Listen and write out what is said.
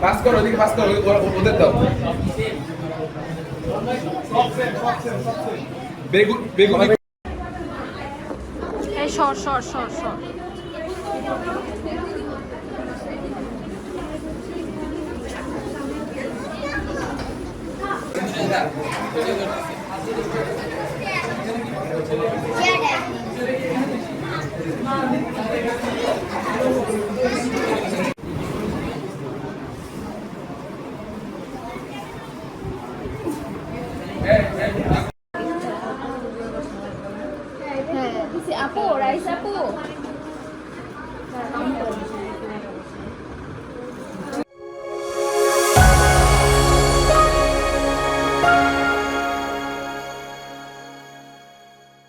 Pass করো, ওদিকে pass করো, ওদের দাও। বেগুন বেগুন এই সর সর সর সর। Si Apu, Raisa Apu.